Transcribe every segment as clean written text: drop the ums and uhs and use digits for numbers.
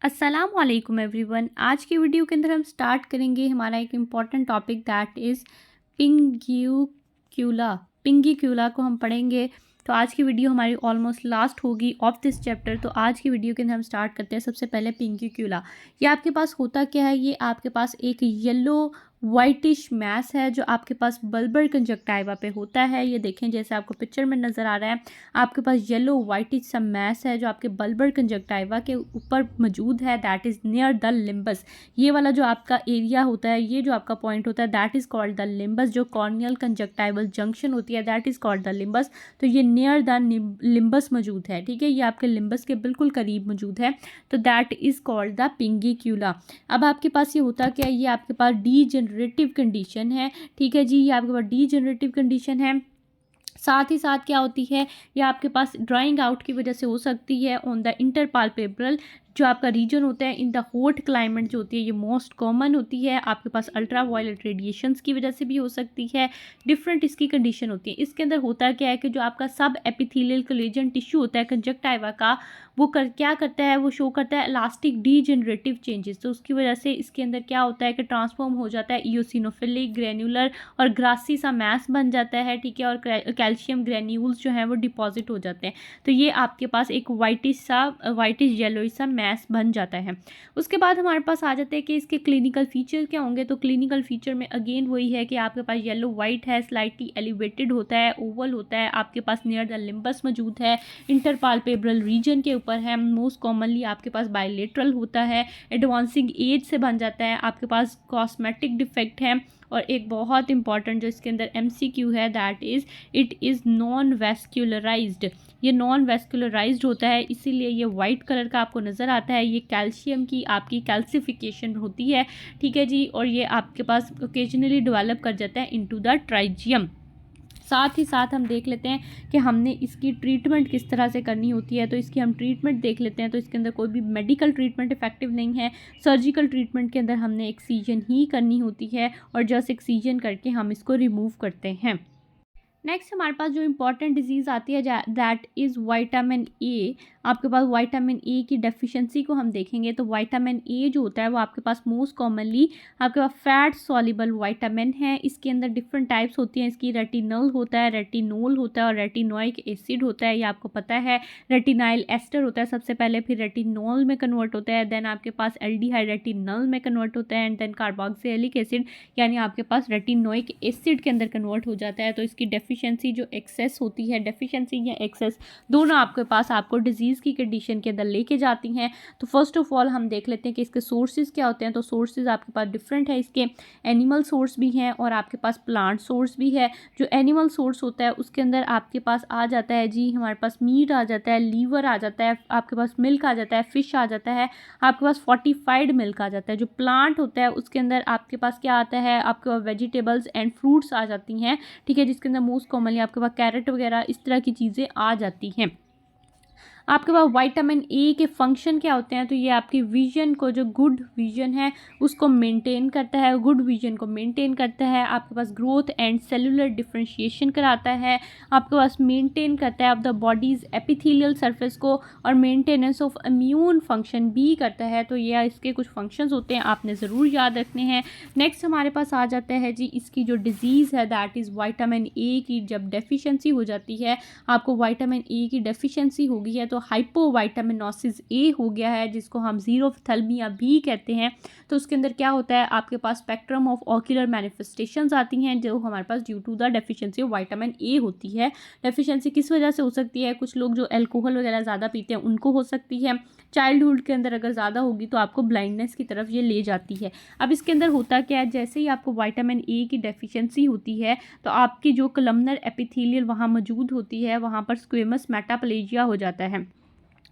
अस्सलाम वालेकुम एवरीवन। आज की वीडियो के अंदर हम स्टार्ट करेंगे हमारा एक इम्पॉर्टेंट टॉपिक दैट इज़ पिंगिक्यूला। पिंगिक्यूला को हम पढ़ेंगे। तो आज की वीडियो हमारी ऑलमोस्ट लास्ट होगी ऑफ दिस चैप्टर। तो आज की वीडियो के अंदर हम स्टार्ट करते हैं। सबसे पहले पिंगिक्यूला, ये आपके पास होता क्या है? ये आपके पास एक येलो वाइटिश मैस है जो आपके पास बल्बर कंजक्टाइवा पे होता है। ये देखें जैसे आपको पिक्चर में नज़र आ रहा है, आपके पास येलो वाइटिश सा मैस है जो आपके बल्बर कंजक्टाइवा के ऊपर मौजूद है, that is near the limbus. ये वाला जो आपका एरिया होता है, ये जो आपका पॉइंट होता है, that is called the limbus. जो कॉर्नियल कंजक्टाइवल जंक्शन होती है, that is called the limbus. तो ये नियर द लिम्बस मौजूद है, ठीक है, ये आपके लिम्बस के बिल्कुल करीब मौजूद है। तो दैट इज़ कॉल्ड द पिंगिक्यूला। अब आपके पास ये होता क्या है? ये आपके पास डीजेनरेटिव कंडीशन है, ठीक है जी, ये आपके पास डीजेनरेटिव कंडीशन है। साथ ही साथ क्या होती है, ये आपके पास ड्राइंग आउट की वजह से हो सकती है ऑन द इंटरपाल्पेब्रल जो आपका रीजन होता है इन द हॉट क्लाइमेट जो होती है, ये मोस्ट कॉमन होती है। आपके पास अल्ट्रा वायलेट रेडिएशंस की वजह से भी हो सकती है, डिफरेंट इसकी कंडीशन होती है। इसके अंदर होता क्या है कि जो आपका सब एपिथेलियल कोलेजन टिश्यू होता है कंजक्टाइवा का, वो क्या करता है, वो शो करता है इलास्टिक डीजेनरेटिव चेंजेस। तो उसकी वजह से इसके अंदर क्या होता है कि ट्रांसफॉर्म हो जाता है इयोसिनोफिलिक, ग्रेन्युलर और ग्रासी सा मैस बन जाता है, ठीक है, और कैल्शियम ग्रेन्यूल्स जो हैं वो डिपॉजिट हो जाते हैं। तो ये आपके पास एक वाइटिश येलोइश सा मैस बन जाता है। उसके बाद हमारे पास आ जाते हैं कि इसके क्लिनिकल फीचर क्या होंगे। तो क्लिनिकल फीचर में अगेन वही है कि आपके पास येलो वाइट है, स्लाइटली एलिवेटेड होता है, ओवल होता है, आपके पास नियर द लिम्बस मौजूद है, इंटरपाल्पेब्रल रीजन के ऊपर है, मोस्ट कॉमनली आपके पास बायलेटरल होता है, एडवांसिंग एज से बन जाता है, आपके पास कॉस्मेटिक डिफेक्ट है। और एक बहुत इंपॉर्टेंट जो इसके अंदर MCQ है, that is it is non vascularised. ये नॉन वेस्कुलराइज्ड होता है, इसीलिए ये वाइट कलर का आपको नज़र आता है। ये कैल्शियम की आपकी कैल्सिफिकेशन होती है, ठीक है जी, और ये आपके पास ओकेजनली डेवलप कर जाता है इनटू द ट्राइजियम। साथ ही साथ हम देख लेते हैं कि हमने इसकी ट्रीटमेंट किस तरह से करनी होती है। तो इसकी हम ट्रीटमेंट देख लेते हैं। तो इसके अंदर कोई भी मेडिकल ट्रीटमेंट इफेक्टिव नहीं है। सर्जिकल ट्रीटमेंट के अंदर हमने एक्सीजन ही करनी होती है और जस्ट एक्सीजन करके हम इसको रिमूव करते हैं। नेक्स्ट हमारे पास जो इम्पॉर्टेंट डिजीज़ आती है दैट इज़ विटामिन ए। आपके पास विटामिन ए की डेफिशिएंसी को हम देखेंगे। तो विटामिन ए जो होता है वो आपके पास मोस्ट कॉमनली आपके पास फैट सॉल्युबल विटामिन है। इसके अंदर डिफरेंट टाइप्स होती हैं इसकी। रेटिनल होता है, रेटिनोल होता है और रेटिनोइक एसिड होता है, ये आपको पता है। रेटिनाइल एस्टर होता है सबसे पहले, फिर रेटिनोल में कन्वर्ट होता है, देन आपके पास एल्डिहाइड रेटिनल में कन्वर्ट होता है, एंड देन कार्बोक्सिलिक एसिड यानी आपके पास रेटिनोइक एसिड के अंदर कन्वर्ट हो जाता है। तो इसकी डेफिशिएंसी जो एक्सेस होती है, डेफिशिएंसी या एक्सेस दोनों आपके पास आपको डिजीज़ की कंडीशन के अंदर लेके जाती हैं। तो फर्स्ट ऑफ ऑल हम देख लेते हैं कि इसके सोर्सेज क्या होते हैं। तो सोर्सेज आपके पास डिफरेंट है, इसके एनिमल सोर्स भी हैं और आपके पास प्लांट सोर्स भी है। जो एनिमल सोर्स होता है उसके अंदर आपके पास आ जाता है जी, हमारे पास मीट आ जाता है, लीवर आ जाता है, आपके पास मिल्क आ जाता है, फिश आ जाता है, आपके पास फोर्टिफाइड मिल्क आ जाता है। जो प्लांट होता है उसके अंदर आपके पास क्या आता है, आपके पास वेजिटेबल्स एंड फ्रूट्स आ जाती हैं, ठीक है, जिसके अंदर मोस्ट कॉमनली आपके पास कैरेट वगैरह इस तरह की चीज़ें आ जाती हैं। आपके पास विटामिन ए के फंक्शन क्या होते हैं। तो ये आपकी विजन को, जो गुड विजन है उसको मेंटेन करता है, गुड विजन को मेंटेन करता है। आपके पास ग्रोथ एंड सेलुलर डिफरेंशिएशन कराता है, आपके पास मेंटेन करता है of the bodies epithelial surface को, और मेंटेनेंस ऑफ इम्यून फंक्शन भी करता है। तो ये इसके कुछ फंक्शंस होते हैं, आपने ज़रूर याद रखने हैं। नेक्स्ट हमारे पास आ जाता है जी इसकी जो डिजीज़ है, दैट इज़ विटामिन ए की जब डेफिशिएंसी हो जाती है, आपको विटामिन ए की डेफिशिएंसी हो गई है तो हाइपोविटामिनोसिस ए हो गया है, जिसको हम ज़ीरोफ्थल्मिया भी कहते हैं। तो उसके अंदर क्या होता है, आपके पास स्पेक्ट्रम ऑफ ऑक्यूलर मैनिफेस्टेशंस आती हैं जो हमारे पास due to the deficiency of vitamin A होती है। डेफिशिएंसी किस वजह से हो सकती है? कुछ लोग जो अल्कोहल वगैरह ज़्यादा पीते हैं उनको हो सकती है। चाइल्डहुड के अंदर अगर ज़्यादा होगी तो आपको ब्लाइंडनेस की तरफ ये ले जाती है। अब इसके अंदर होता क्या है, जैसे ही आपको विटामिन ए की डेफिशिएंसी होती है तो आपकी जो कलमनर एपिथेलियल वहाँ मौजूद होती है, वहाँ पर स्क्वेमस मेटाप्लेजिया हो जाता है।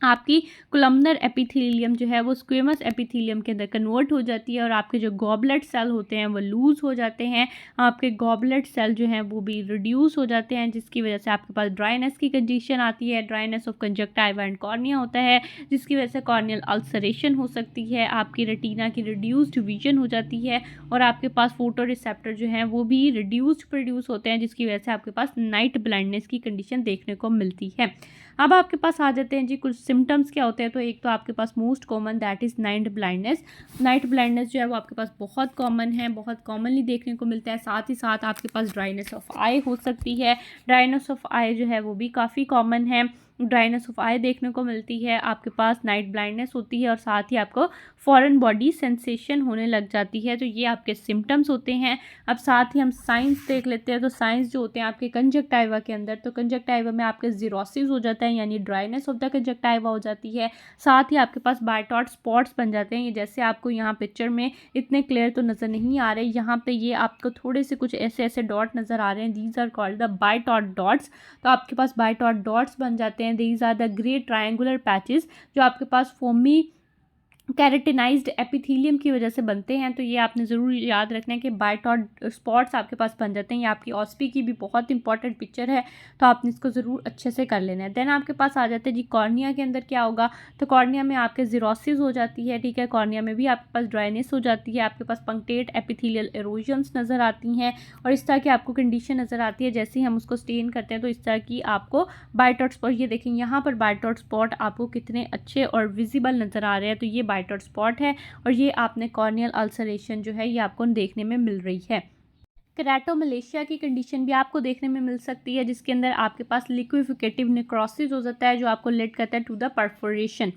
आपकी कोलमनर एपिथेलियम जो है वो स्क्वेमस एपिथेलियम के अंदर कन्वर्ट हो जाती है और आपके जो गॉबलेट सेल होते हैं वो लूज़ हो जाते हैं, आपके गॉबलेट सेल जो हैं वो भी रिड्यूस हो जाते हैं, जिसकी वजह से आपके पास ड्राइनेस की कंडीशन आती है। Dryness of conjunctiva and cornea होता है, जिसकी वजह से कॉर्नियल अल्सरेशन हो सकती है, आपकी रेटिना की रिड्यूस्ड विजन हो जाती है और आपके पास फोटो रिसेप्टर जो हैं वो भी रिड्यूस्ड प्रोड्यूस होते हैं, जिसकी वजह से आपके पास नाइट ब्लाइंडनेस की कंडीशन देखने को मिलती है। अब आपके पास आ जाते हैं जी कुछ सिम्टम्स क्या होते हैं। तो एक तो आपके पास most common that is night blindness. Night blindness जो है वो आपके पास बहुत कॉमन है, बहुत कॉमनली देखने को मिलता है। साथ ही साथ आपके पास ड्राइनेस ऑफ आई हो सकती है। ड्राइनेस ऑफ आई जो है वो भी काफ़ी कॉमन है। ड्राइनेस ऑफ आई देखने को मिलती है, आपके पास नाइट ब्लाइंडनेस होती है और साथ ही आपको फॉरेन बॉडी सेंसेशन होने लग जाती है। तो ये आपके सिम्टम्स होते हैं। अब साथ ही हम साइंस देख लेते हैं। तो साइंस जो होते हैं आपके कंजक्टाइवा के अंदर, तो कंजक्टाइवा में आपके जीरोसिस हो जाता है, यानी ड्राइनेस ऑफ द कंजक्टाइवा हो जाती है। साथ ही आपके पास बायटॉट स्पॉट्स बन जाते हैं। ये जैसे आपको यहाँ पिक्चर में इतने क्लियर तो नज़र नहीं आ रहे, यहाँ पे ये आपको थोड़े से कुछ ऐसे ऐसे डॉट नज़र आ रहे हैं। These are called the Bitot dots. तो आपके पास बायटॉट डॉट्स बन जाते हैं। These are the grey triangular patches जो आपके पास फोमी कैरेटिनाइज्ड एपिथेलियम की वजह से बनते हैं। तो ये आपने ज़रूर याद रखना है कि बायटॉट स्पॉट्स आपके पास बन जाते हैं। ये आपकी ऑस्पी की भी बहुत इंपॉर्टेंट पिक्चर है, तो आपने इसको ज़रूर अच्छे से कर लेना है। देन आपके पास आ जाते हैं जी कॉर्निया के अंदर क्या होगा। तो कॉर्निया में आपके जीरोसिस हो जाती है, ठीक है। कॉर्निया में भी आपके पास ड्राइनेस हो जाती है, आपके पास पंक्टेट एपिथेलियल एरोजन्स नज़र आती हैं और इस तरह की आपको कंडीशन नज़र आती है। जैसे ही हम उसको स्टेन करते हैं तो इस तरह की आपको बायटॉट स्पॉट, ये देखें यहाँ पर बायटॉट स्पॉट आपको कितने अच्छे और विजिबल नज़र आ रहे हैं। तो ये बायटॉट स्पॉट है और ये आपने कॉर्नियल अल्सरेशन जो है ये आपको देखने में मिल रही है। केराटोमलेशिया की कंडीशन भी आपको देखने में मिल सकती है, जिसके अंदर आपके पास लिक्विफिकेटिव नेक्रोसिस हो जाता है जो आपको लीड करता है टू द परफोरेशन।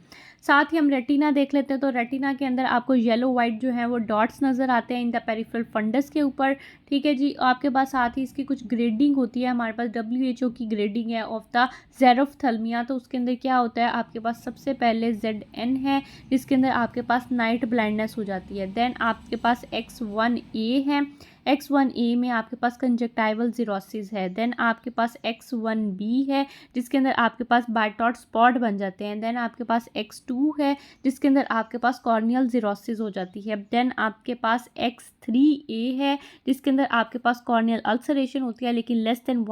साथ ही हम रेटिना देख लेते हैं। तो रेटिना के अंदर आपको येलो वाइट जो है वो डॉट्स नज़र आते हैं इन द पेरिफेरल फंडस के ऊपर, ठीक है जी। आपके पास साथ ही इसकी कुछ ग्रेडिंग होती है। हमारे पास WHO की ग्रेडिंग है ऑफ द ज़ेरोफ्थल्मिया। तो उसके अंदर क्या होता है, आपके पास सबसे पहले ZN है जिसके अंदर आपके पास नाइट ब्लाइंडनेस हो जाती है। देन आपके पास X1A है। X1A में आपके पास कंजक्टाइवल जीरोसिस है। देन आपके पास X1B है जिसके अंदर आपके पास बायटॉट स्पॉट बन जाते हैं। देन आपके पास X2 है जिसके अंदर आपके पास कॉर्नियल जीरोसिस हो जाती है। देन आपके पास X3A है जिसके अंदर आपके पास कॉर्नियल अल्सरेशन होती है लेकिन less than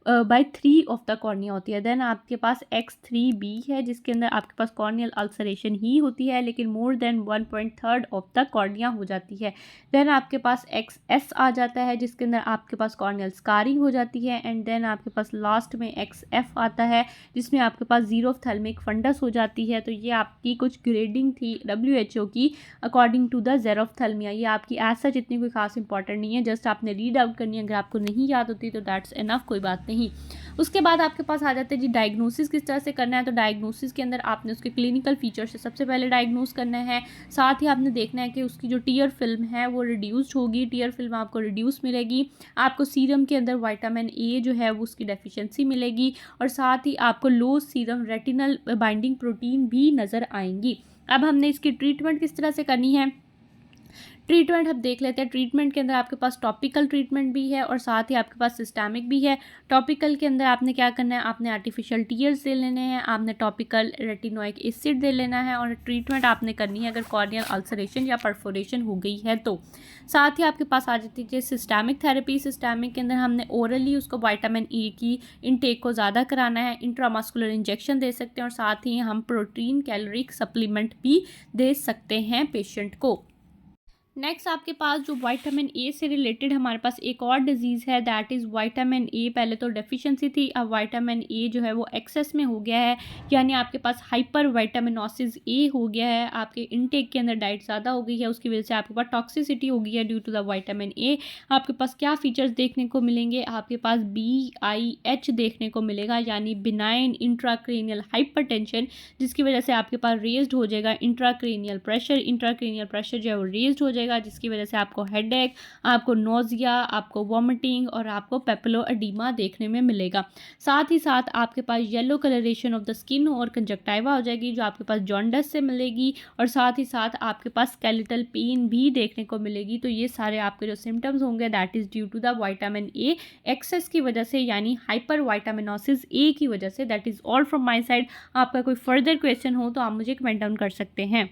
1/3 of the cornea होती है। देन आपके पास X3B है जिसके अंदर आपके पास कॉर्नियल अल्सरेशन ही होती है लेकिन more than 1/3 of the cornea हो जाती है। देन आपके पास XS आ जाता है जिसके अंदर आपके पास कॉर्नियल स्कारिंग हो जाती है। एंड देन आपके पास लास्ट में XF आता है जिसमें आपके पास ज़ीरोफ्थल्मिक फंडस हो जाती है। तो ये आपकी कुछ ग्रेडिंग थी WHO की अकॉर्डिंग टू द ज़ेरोफ्थल्मिया। ये आपकी एज सच इतनी कोई खास इंपॉर्टेंट नहीं है, जस्ट आपने रीड आउट करनी है। अगर आपको नहीं याद होती तो दैट्स इनफ, कोई बात नहीं। उसके बाद आपके पास आ जाते हैं जी डायग्नोसिस किस तरह से करना है। तो डायग्नोसिस के अंदर आपने उसके क्लिनिकल फीचर से सबसे पहले डायग्नोस करना है। साथ ही आपने देखना है कि उसकी जो टीयर फिल्म है वो रिड्यूस्ड होगी। टीयर फिल्म आपको रिड्यूस मिलेगी। आपको सीरम के अंदर विटामिन A जो है वो उसकी डेफिशिएंसी मिलेगी और साथ ही आपको लो सीरम रेटिनल बाइंडिंग प्रोटीन भी नज़र आएंगी। अब हमने इसकी ट्रीटमेंट किस तरह से करनी है। ट्रीटमेंट हम देख लेते हैं। ट्रीटमेंट के अंदर आपके पास टॉपिकल ट्रीटमेंट भी है और साथ ही आपके पास सिस्टमिक भी है। टॉपिकल के अंदर आपने क्या करना है, आपने आर्टिफिशियल टीयर्स दे लेने हैं, आपने टॉपिकल रेटिनोइक एसिड दे लेना है और ट्रीटमेंट आपने करनी है अगर कॉर्नियल अल्सरेशन या परफोरेशन हो गई है तो। साथ ही आपके पास आ जाती है सिस्टमिक थेरेपी। सिस्टमिक के अंदर हमने ओरली उसको विटामिन A की इनटेक को ज़्यादा कराना है, इंट्रामस्कुलर इंजेक्शन दे सकते हैं और साथ ही हम प्रोटीन कैलोरिक सप्लीमेंट भी दे सकते हैं पेशेंट को। नेक्स्ट आपके पास जो विटामिन A से रिलेटेड हमारे पास एक और डिजीज़ है दैट इज़ विटामिन A। पहले तो डेफिशिएंसी थी, अब विटामिन A जो है वो एक्सेस में हो गया है, यानी आपके पास हाइपर विटामिनोसिस A हो गया है। आपके इनटेक के अंदर डाइट ज़्यादा हो गई है, उसकी वजह से आपके पास टॉक्सिसिटी हो गई है due to the vitamin A। आपके पास क्या फीचर्स देखने को मिलेंगे, आपके पास BIH देखने को मिलेगा यानी बिनाइन इंट्राक्रेनियल हाइपरटेंशन, जिसकी वजह से आपके पास रेज्ड हो जाएगा इंट्राक्रेनियल प्रेशर। इंट्राक्रेनियल प्रेशर जो है वो रेज्ड हो जाएगा जिसकी वजह से आपको हेडेक, आपको नोजिया, आपको वॉमिटिंग और आपको पेपिलो एडिमा देखने में मिलेगा। साथ ही साथ आपके पास yellow colouration of the skin और कंजक्टाइवा हो जाएगी जो आपके पास जॉन्डिस से मिलेगी और साथ ही साथ आपके पास स्केलेटल पेन भी देखने को मिलेगी। तो ये सारे आपके जो सिम्टम्स होंगे that is due to the vitamin A excess की वजह से यानी हाइपर विटामिनोसिस A की वजह से। That is all from my side. आपका कोई फर्दर क्वेश्चन हो तो आप मुझे कमेंट डाउन कर सकते हैं।